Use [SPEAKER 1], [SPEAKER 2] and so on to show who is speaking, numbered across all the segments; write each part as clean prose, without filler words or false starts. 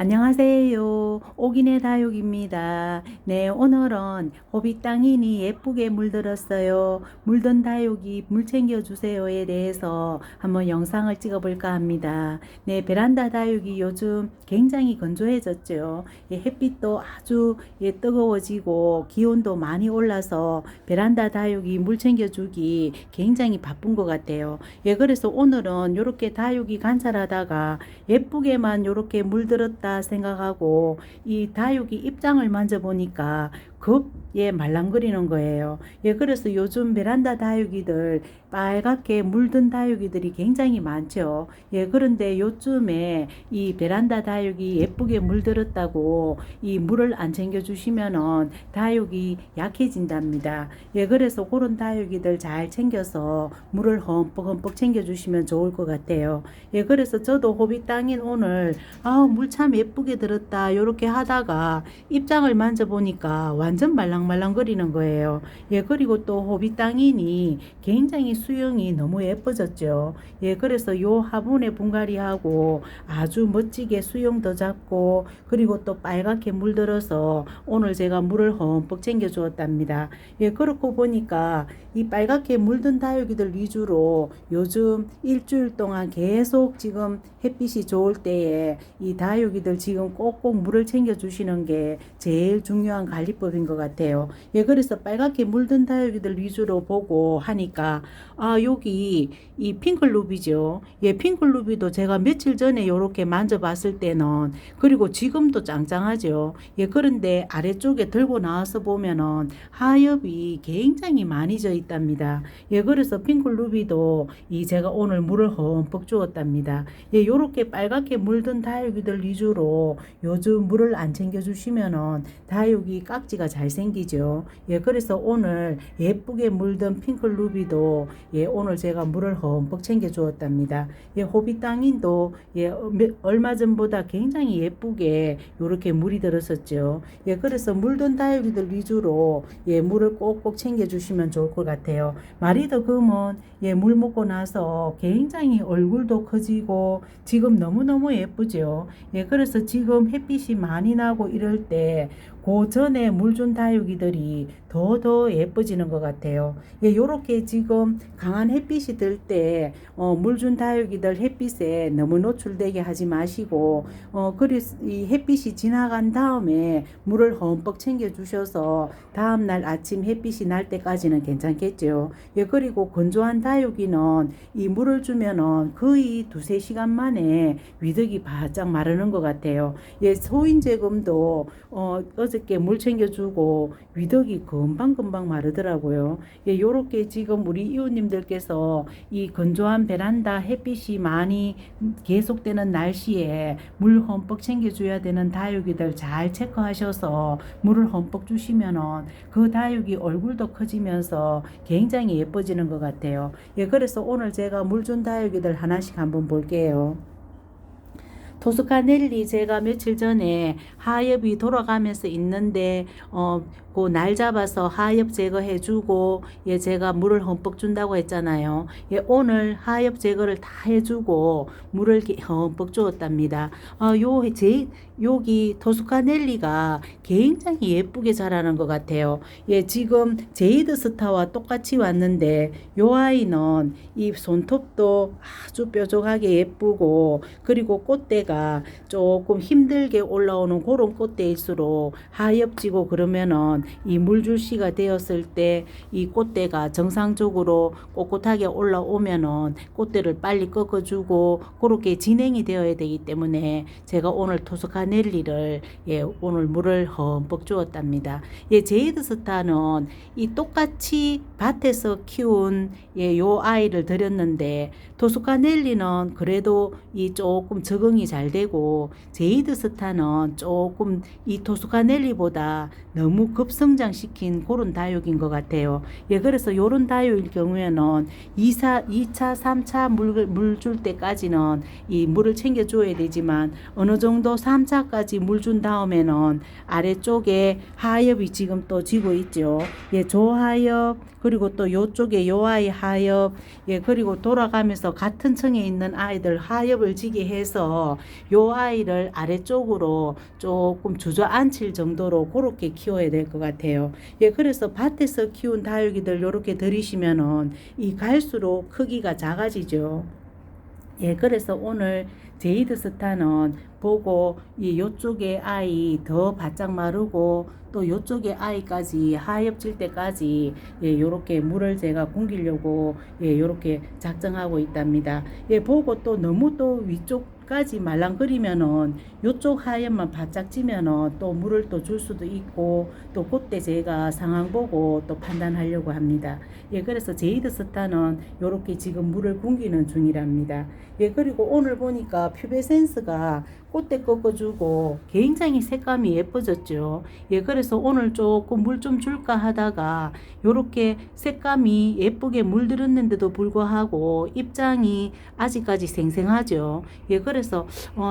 [SPEAKER 1] 안녕하세요. 오기네 다육입니다. 네, 오늘은 호빗땅이니 예쁘게 물들었어요. 물든 다육이 물 챙겨주세요에 대해서 한번 영상을 찍어볼까 합니다. 네, 베란다 다육이 요즘 굉장히 건조해졌죠. 예, 햇빛도 아주 뜨거워지고 기온도 많이 올라서 베란다 다육이 물 챙겨주기 굉장히 바쁜 것 같아요. 예, 그래서 오늘은 이렇게 다육이 관찰하다가 예쁘게만 이렇게 물들었다 생각하고 이 다육이 입장을 만져보니까 급에 말랑거리는 거예요. 예, 그래서 요즘 베란다 다육이들 빨갛게 물든 다육이들이 굉장히 많죠. 예, 그런데 요즘에 이 베란다 다육이 예쁘게 물들었다고 이 물을 안 챙겨주시면은 다육이 약해진답니다. 예, 그래서 그런 다육이들 잘 챙겨서 물을 흠뻑흠뻑 챙겨주시면 좋을 것 같아요. 예, 그래서 저도 호빗 땅인 오늘 물 참 예쁘게 들었다 요렇게 하다가 입장을 만져보니까 완전 말랑말랑거리는 거예요. 예, 그리고 또 호빗 땅인이 굉장히 수영이 너무 예뻐졌죠. 예, 그래서 요 화분에 분갈이하고 아주 멋지게 수영도 잡고 그리고 또 빨갛게 물들어서 오늘 제가 물을 흠뻑 챙겨 주었답니다. 예, 그렇고 보니까 이 빨갛게 물든 다육이들 위주로 요즘 일주일 동안 계속 지금 햇빛이 좋을 때에 이 다육이들 지금 꼭꼭 물을 챙겨 주시는 게 제일 중요한 관리법인 것 같아요. 예, 그래서 빨갛게 물든 다육이들 위주로 보고 하니까 여기 이 핑클루비죠. 예, 핑클루비도 제가 며칠 전에 요렇게 만져봤을 때는 그리고 지금도 짱짱하죠. 예, 그런데 아래쪽에 들고 나와서 보면은 하엽이 굉장히 많이 져 있답니다. 예, 그래서 핑클루비도 이 제가 오늘 물을 흠뻑 주었답니다. 예, 요렇게 빨갛게 물든 다육이들 위주로 요즘 물을 안 챙겨주시면은 다육이 깍지가 잘 생기죠. 예, 그래서 오늘 예쁘게 물든 핑클루비도 예, 오늘 제가 물을 흠뻑 챙겨 주었답니다. 예, 호빗 땅인도 예, 얼마 전보다 굉장히 예쁘게 요렇게 물이 들었었죠. 예, 그래서 물든 다육이들 위주로 예, 물을 꼭꼭 챙겨 주시면 좋을 것 같아요. 마리더 금은 예, 물 먹고 나서 굉장히 얼굴도 커지고 지금 너무너무 예쁘죠. 예, 그래서 지금 햇빛이 많이 나고 이럴 때 그 전에 물 준 다육이들이 더 예뻐지는 것 같아요. 예, 요렇게 지금 강한 햇빛이 들 때 물 준 다육이들 햇빛에 너무 노출되게 하지 마시고 그래서 이 햇빛이 지나간 다음에 물을 흠뻑 챙겨 주셔서 다음날 아침 햇빛이 날 때까지는 괜찮겠죠. 예, 그리고 건조한 다육이는 이 물을 주면은 거의 2~3시간 만에 위득이 바짝 마르는 것 같아요. 예, 소인제금도 어저께 물 챙겨주고 위득이 금방금방 마르더라고요. 예, 요렇게 지금 우리 이웃님들께서 이 건조한 베란다 햇빛이 많이 계속되는 날씨에 물 흠뻑 챙겨줘야 되는 다육이들 잘 체크하셔서 물을 흠뻑 주시면은 그 다육이 얼굴도 커지면서 굉장히 예뻐지는 것 같아요. 예, 그래서 오늘 제가 물 준 다육이들 하나씩 한번 볼게요. 토스카넬리 제가 며칠 전에 하엽이 돌아가면서 있는데 그 날 잡아서 하엽 제거해주고 예, 제가 물을 흠뻑 준다고 했잖아요. 예, 오늘 하엽 제거를 다 해주고 물을 흠뻑 주었답니다. 여기 토스카넬리가 굉장히 예쁘게 자라는 것 같아요. 예, 지금 제이드 스타와 똑같이 왔는데 요 아이는 이 손톱도 아주 뾰족하게 예쁘고 그리고 꽃대가 조금 힘들게 올라오는 그런 꽃대일수록 하엽지고 그러면은 이 물줄씨가 되었을 때 이 꽃대가 정상적으로 꼿꼿하게 올라오면은 꽃대를 빨리 꺾어주고 그렇게 진행이 되어야 되기 때문에 제가 오늘 토스카넬리를 예, 오늘 물을 흠뻑 주었답니다. 예, 제이드 스타는 이 똑같이 밭에서 키운 예, 요 아이를 들였는데 토스카넬리는 그래도 이 조금 적응이 잘 되고 제이드 스타는 조금 이 토스카넬리보다 너무 급성장시킨 그런 다육인 것 같아요. 예, 그래서 요런 다육일 경우에는 2차, 3차 물 줄 때까지는 이 물을 챙겨줘야 되지만 어느 정도 3차까지 물 준 다음에는 아래쪽에 하엽이 지금 또 지고 있죠. 예, 조하엽, 그리고 또 요쪽에 요 아이 하엽, 예, 그리고 돌아가면서 같은 층에 있는 아이들 하엽을 지게 해서 요 아이를 아래쪽으로 조금 주저앉힐 정도로 그렇게 키워야 될 것 같아요. 예, 그래서 밭에서 키운 다육이들 요렇게 들이시면은 이 갈수록 크기가 작아지죠. 예, 그래서 오늘 제이드 스타는 보고 이 요쪽에 아이 더 바짝 마르고 또 요쪽에 아이까지 하엽질 때까지 예, 요렇게 물을 제가 공기려고 예, 요렇게 작정하고 있답니다. 예, 보고 또 너무 또 위쪽까지 말랑거리면은 요쪽 하엽만 바짝 지면은 또 물을 또 줄 수도 있고 또 그때 제가 상황 보고 또 판단하려고 합니다. 예, 그래서 제이드 스타는 요렇게 지금 물을 공기는 중이랍니다. 예, 그리고 오늘 보니까 퓨베센스가 꽃대 꺾어주고 굉장히 색감이 예뻐졌죠. 예, 그래서 오늘 조금 물 좀 줄까 하다가 요렇게 색감이 예쁘게 물들었는데도 불구하고 입장이 아직까지 생생하죠. 예, 그래서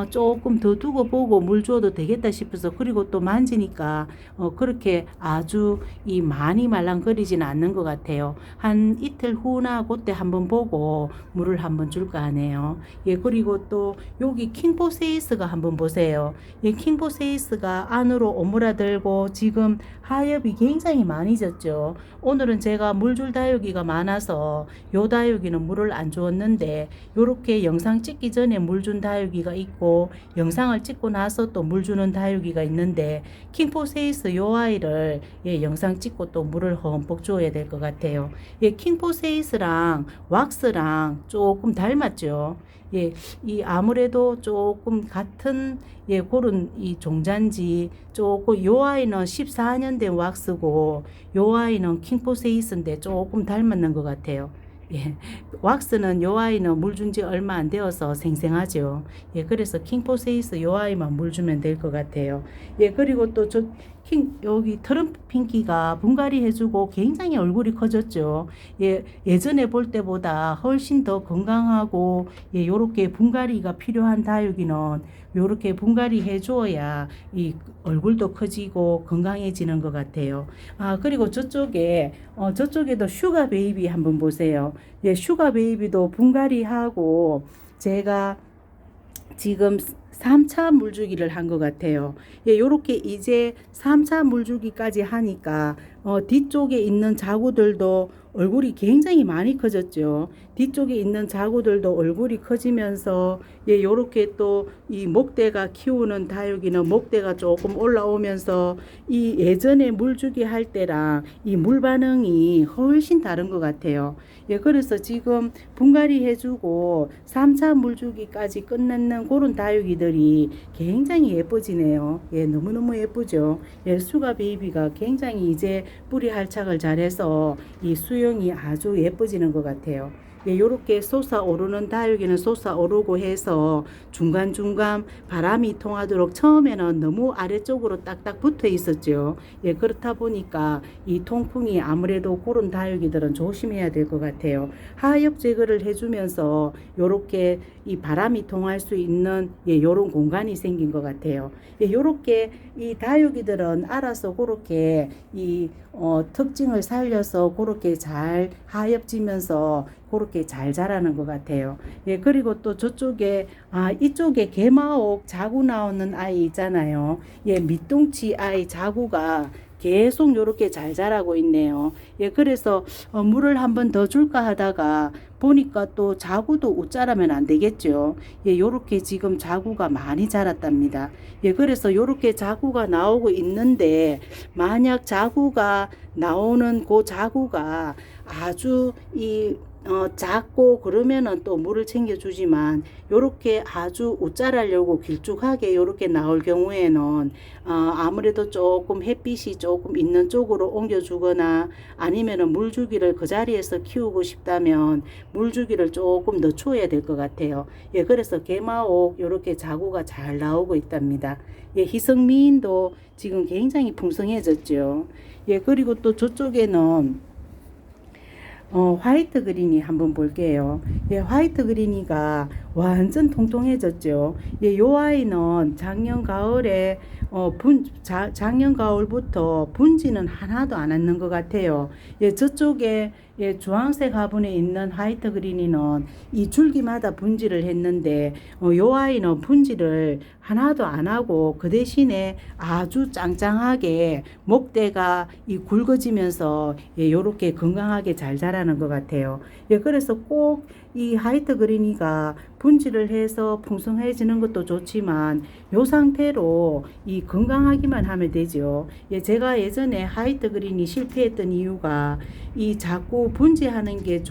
[SPEAKER 1] 조금 더 두고 보고 물 줘도 되겠다 싶어서 그리고 또 만지니까 그렇게 아주 이 많이 말랑거리지는 않는 것 같아요. 한 이틀 후나 그때 한번 보고 물을 한번 줄까 하네요. 예, 그리고 또 여기 킹포세이스가 한번 보세요. 예, 킹포세이스가 안으로 오므라들고 지금 하엽이 굉장히 많이 졌죠. 오늘은 제가 물줄 다육이가 많아서 요 다육이는 물을 안 주었는데 요렇게 영상 찍기 전에 물 준 다육이가 있고 영상을 찍고 나서 또 물 주는 다육이가 있는데 킹포세이스 요 아이를 예, 영상 찍고 또 물을 흠뻑 줘야 될 것 같아요. 예, 킹포세이스랑 왁스랑 조금 닮았죠. 예, 이 아무래도 조금 같은 예, 그런 이 종자인지 조금 요 아이는 14년 된 왁스고 요 아이는 킹포세이스인데 조금 닮았는 것 같아요. 예, 왁스는 요 아이는 물 준 지 얼마 안 되어서 생생하죠. 예, 그래서 킹포세이스 요 아이만 물 주면 될 것 같아요. 예, 그리고 또 여기 트럼프 핑키가 분갈이 해주고 굉장히 얼굴이 커졌죠. 예, 예전에 볼 때보다 훨씬 더 건강하고 예, 요렇게 분갈이가 필요한 다육이는 요렇게 분갈이 해줘야 이 얼굴도 커지고 건강해지는 것 같아요. 아, 그리고 저쪽에도 슈가 베이비 한번 보세요. 예, 슈가 베이비도 분갈이하고 제가 지금 3차 물주기를 한 것 같아요. 예, 요렇게 이제 3차 물주기까지 하니까 뒤쪽에 있는 자구들도 얼굴이 굉장히 많이 커졌죠. 뒤쪽에 있는 자구들도 얼굴이 커지면서 예, 요렇게 또 이 목대가 키우는 다육이는 목대가 조금 올라오면서 이 예전에 물주기 할 때랑 이 물 반응이 훨씬 다른 것 같아요. 예, 그래서 지금 분갈이 해주고 3차 물주기까지 끝내는 그런 다육이들이 굉장히 예뻐지네요. 예, 너무너무 예쁘죠. 예, 수가 베이비가 굉장히 이제 뿌리 활착을 잘해서 이 수영이 아주 예뻐지는 것 같아요. 예, 요렇게 솟아오르는 다육이는 솟아오르고 해서 중간중간 바람이 통하도록 처음에는 너무 아래쪽으로 딱딱 붙어 있었죠. 예, 그렇다 보니까 이 통풍이 아무래도 그런 다육이들은 조심해야 될 것 같아요. 하엽 제거를 해주면서 요렇게 이 바람이 통할 수 있는 예, 요런 공간이 생긴 것 같아요. 예, 요렇게 이 다육이들은 알아서 그렇게 이 특징을 살려서 그렇게 잘 하엽지면서 그렇게 잘 자라는 것 같아요. 예, 그리고 또 저쪽에 이쪽에 개마옥 자구 나오는 아이 있잖아요. 예, 밑둥치 아이 자구가 계속 요렇게 잘 자라고 있네요. 예, 그래서 물을 한번 더 줄까 하다가 보니까 또 자구도 웃자라면 안 되겠죠. 예, 요렇게 지금 자구가 많이 자랐답니다. 예, 그래서 요렇게 자구가 나오고 있는데 만약 자구가 나오는 그 자구가 아주 이 작고 그러면은 또 물을 챙겨주지만 요렇게 아주 웃자라려고 길쭉하게 요렇게 나올 경우에는 아무래도 조금 햇빛이 조금 있는 쪽으로 옮겨주거나 아니면은 물주기를 그 자리에서 키우고 싶다면 물주기를 조금 늦춰야 될 것 같아요. 예, 그래서 개마옥 요렇게 자구가 잘 나오고 있답니다. 예, 희성미인도 지금 굉장히 풍성해졌죠. 예, 그리고 또 저쪽에는 화이트 그린이 한번 볼게요. 예, 화이트 그린이가 완전 통통해졌죠. 예, 요 아이는 작년 가을에 작년 가을부터 분지는 하나도 안 왔는 것 같아요. 예, 저쪽에 예, 주황색 화분에 있는 화이트 그린이는 이 줄기마다 분지를 했는데 요 아이는 분지를 하나도 안 하고 그 대신에 아주 짱짱하게 목대가 이 굵어지면서 예, 요렇게 건강하게 잘 자라는 것 같아요. 예, 그래서 꼭 이 화이트 그린이가 분지를 해서 풍성해지는 것도 좋지만 요 상태로 이 건강하기만 하면 되죠. 예, 제가 예전에 화이트 그린이 실패했던 이유가 이 자꾸 분지하는 게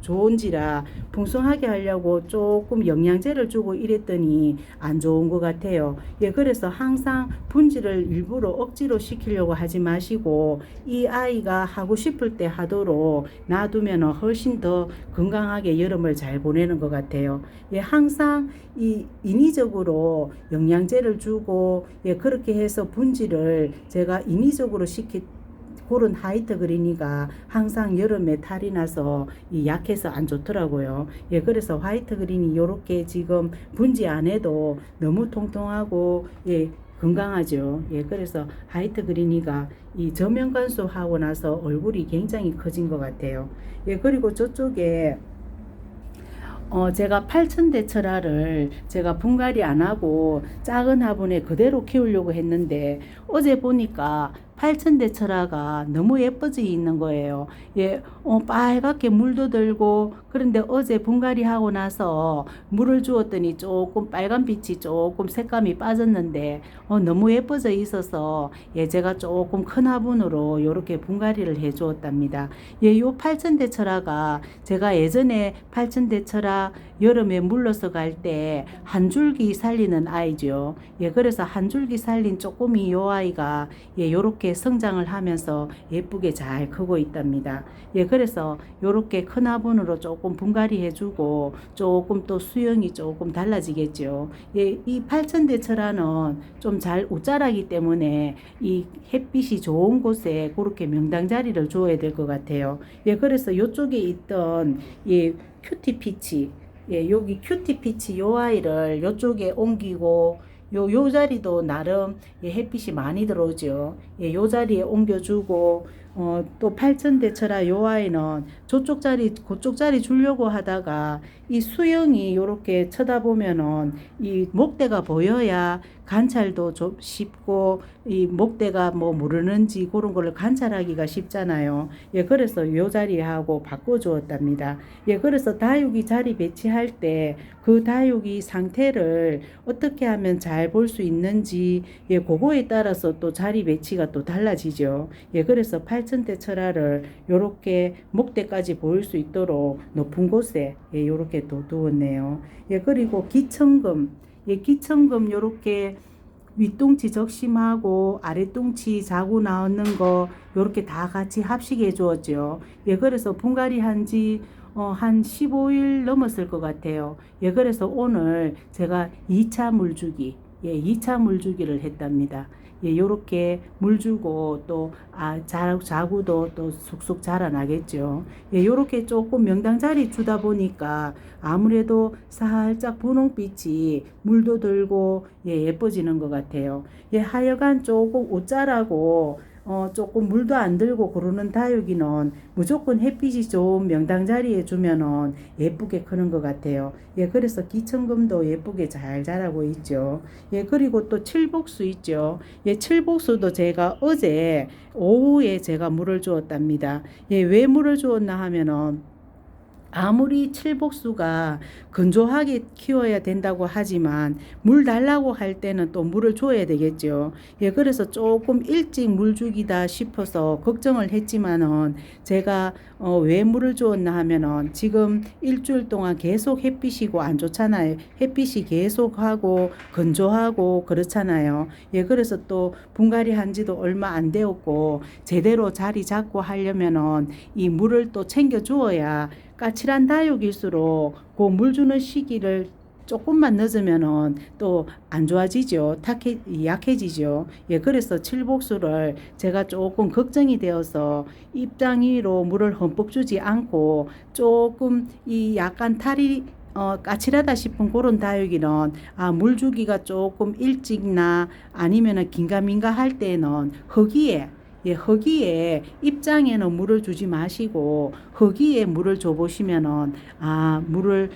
[SPEAKER 1] 좋은지라 풍성하게 하려고 조금 영양제를 주고 이랬더니 안 좋은 것 같아요. 예, 그래서 항상 분지를 일부러 억지로 시키려고 하지 마시고 이 아이가 하고 싶을 때 하도록 놔두면 훨씬 더 건강하게 여름을 잘 보내는 것 같아요. 예, 항상 이 인위적으로 영양제를 주고 예, 그렇게 해서 분지를 제가 인위적으로 그런 화이트 그린이가 항상 여름에 탈이 나서 이 약해서 안 좋더라고요. 예, 그래서 화이트 그린이 요렇게 지금 분지 안 해도 너무 통통하고 예, 건강하죠. 예, 그래서 화이트 그린이가 이 저면 관수하고 나서 얼굴이 굉장히 커진 것 같아요. 예, 그리고 저쪽에 제가 8,000대철화를 제가 분갈이 안 하고 작은 화분에 그대로 키우려고 했는데 어제 보니까 8,000대철화가 너무 예뻐져 있는 거예요. 예, 빨갛게 물도 들고 그런데 어제 분갈이 하고 나서 물을 주었더니 조금 빨간빛이 조금 색감이 빠졌는데 너무 예뻐져 있어서 예, 제가 조금 큰 화분으로 이렇게 분갈이를 해 주었답니다. 예, 요 8,000대철화가 제가 예전에 8,000대철화 여름에 물러서 갈 때 한 줄기 살리는 아이죠. 예, 그래서 한 줄기 살린 쪼꼬미 요 아이가 예, 요렇게 성장을 하면서 예쁘게 잘 크고 있답니다. 예, 그래서 요렇게 큰 화분으로 조금 분갈이 해주고 조금 또 수영이 조금 달라지겠죠. 예, 이 8,000대철화는 좀 잘 웃자라기 때문에 이 햇빛이 좋은 곳에 그렇게 명당 자리를 줘야 될 것 같아요. 예, 그래서 요쪽에 있던 이 큐티피치 예, 여기 큐티피치 요 아이를 요쪽에 옮기고 요 자리도 나름 예, 햇빛이 많이 들어오죠. 예, 요 자리에 옮겨주고 또 8,000대철화 요 아이는 저쪽 자리 그쪽 자리 주려고 하다가 이 수영이 요렇게 쳐다보면은 이 목대가 보여야 관찰도 좀 쉽고 이 목대가 뭐 모르는지 그런 거를 관찰하기가 쉽잖아요. 예, 그래서 요 자리하고 바꿔 주었답니다. 예, 그래서 다육이 자리 배치할 때 그 다육이 상태를 어떻게 하면 잘 볼 수 있는지 예, 그거에 따라서 또 자리 배치가 또 달라지죠. 예, 그래서 8,000대 철화를 요렇게 목대까지 보일 수 있도록 높은 곳에 예, 요렇게 또 두었네요. 예, 그리고 기청금 예, 기청금 요렇게 윗동치 적심하고 아랫동치 자구 나오는 거 요렇게 다 같이 합식해 주었죠. 예, 그래서 분갈이 한지 한 15일 넘었을 것 같아요. 예, 그래서 오늘 제가 2차 물주기, 예, 2차 물주기를 했답니다. 예, 요렇게 물 주고 또 자구도 또 쑥쑥 자라나겠죠. 예, 요렇게 조금 명당 자리 주다 보니까 아무래도 살짝 분홍빛이 물도 들고 예, 예뻐지는 것 같아요. 예, 하여간 조금 옷자라고 조금 물도 안 들고 그러는 다육이는 무조건 햇빛이 좋은 명당 자리에 주면은 예쁘게 크는 것 같아요. 예, 그래서 기청금도 예쁘게 잘 자라고 있죠. 예, 그리고 또 칠복수 있죠. 예, 칠복수도 제가 어제 오후에 제가 물을 주었답니다. 예, 왜 물을 주었나 하면은 아무리 칠복수가 건조하게 키워야 된다고 하지만 물 달라고 할 때는 또 물을 줘야 되겠죠. 예, 그래서 조금 일찍 물 주기다 싶어서 걱정을 했지만은 제가 왜 물을 주었나 하면은 지금 일주일 동안 계속 햇빛이고 안 좋잖아요. 햇빛이 계속 하고 건조하고 그렇잖아요. 예, 그래서 또 분갈이 한 지도 얼마 안 되었고 제대로 자리 잡고 하려면은 이 물을 또 챙겨 주어야 까칠한 다육일수록 그 물 주는 시기를 조금만 늦으면은 또 안 좋아지죠. 약해지죠. 예, 그래서 칠복수를 제가 조금 걱정이 되어서 입장이로 물을 흠뻑 주지 않고 조금 이 약간 탈이 까칠하다 싶은 그런 다육이는 물 주기가 조금 일찍나 아니면은 긴가민가 할 때는 허기에 예, 허기에 입장에는 물을 주지 마시고 허기에 물을 줘 보시면은 물을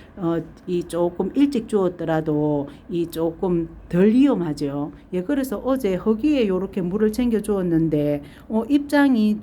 [SPEAKER 1] 이 조금 일찍 주었더라도 이 조금 덜 위험하죠. 예, 그래서 어제 허기에 요렇게 물을 챙겨 주었는데 입장이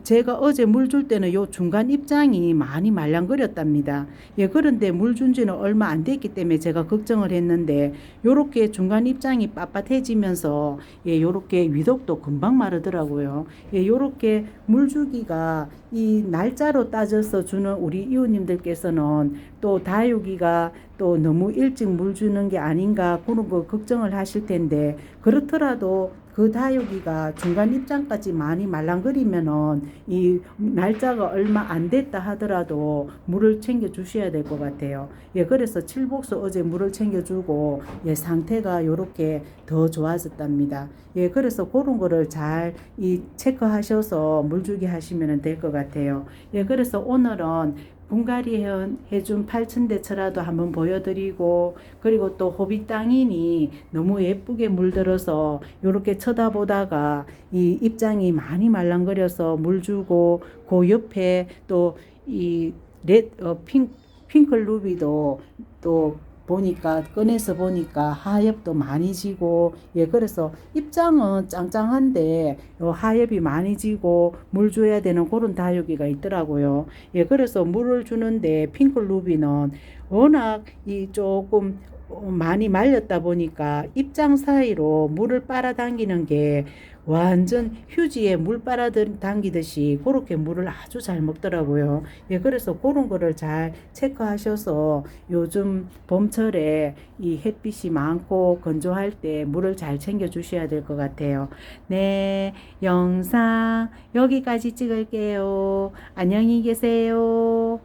[SPEAKER 1] 제가 어제 물 줄 때는 요 중간 입장이 많이 말랑거렸답니다. 예, 그런데 물 준 지는 얼마 안 됐기 때문에 제가 걱정을 했는데 요렇게 중간 입장이 빳빳해지면서 예, 요렇게 위독도 금방 마르더라고요. 예, 요렇게 물 주기가 이 날짜로 따져서 주는 우리 이웃님들께서는 또 다육이가 또 너무 일찍 물 주는 게 아닌가 그런 거 걱정을 하실 텐데 그렇더라도 그 다육이가 중간 입장까지 많이 말랑거리면은 이 날짜가 얼마 안 됐다 하더라도 물을 챙겨 주셔야 될 것 같아요. 예, 그래서 칠복수 어제 물을 챙겨 주고 예, 상태가 요렇게 더 좋아졌답니다. 예, 그래서 그런 거를 잘 체크하셔서 물주기 하시면 될 것 같아요. 예, 그래서 오늘은 분갈이 해준 팔천대처라도 한번 보여드리고 그리고 또 호빗땅이니 너무 예쁘게 물들어서 이렇게 쳐다보다가 이 입장이 많이 말랑거려서 물 주고 그 옆에 또 이 핑클 루비도 또 보니까 꺼내서 보니까 하엽도 많이 지고 예, 그래서 입장은 짱짱한데 하엽이 많이 지고 물 줘야 되는 그런 다육이가 있더라고요. 예, 그래서 물을 주는데 핑클 루비는 워낙 이 조금 많이 말렸다 보니까 입장 사이로 물을 빨아당기는 게 완전 휴지에 물 빨아당기듯이 그렇게 물을 아주 잘 먹더라고요. 예, 그래서 그런 거를 잘 체크하셔서 요즘 봄철에 이 햇빛이 많고 건조할 때 물을 잘 챙겨 주셔야 될 것 같아요. 네, 영상 여기까지 찍을게요. 안녕히 계세요.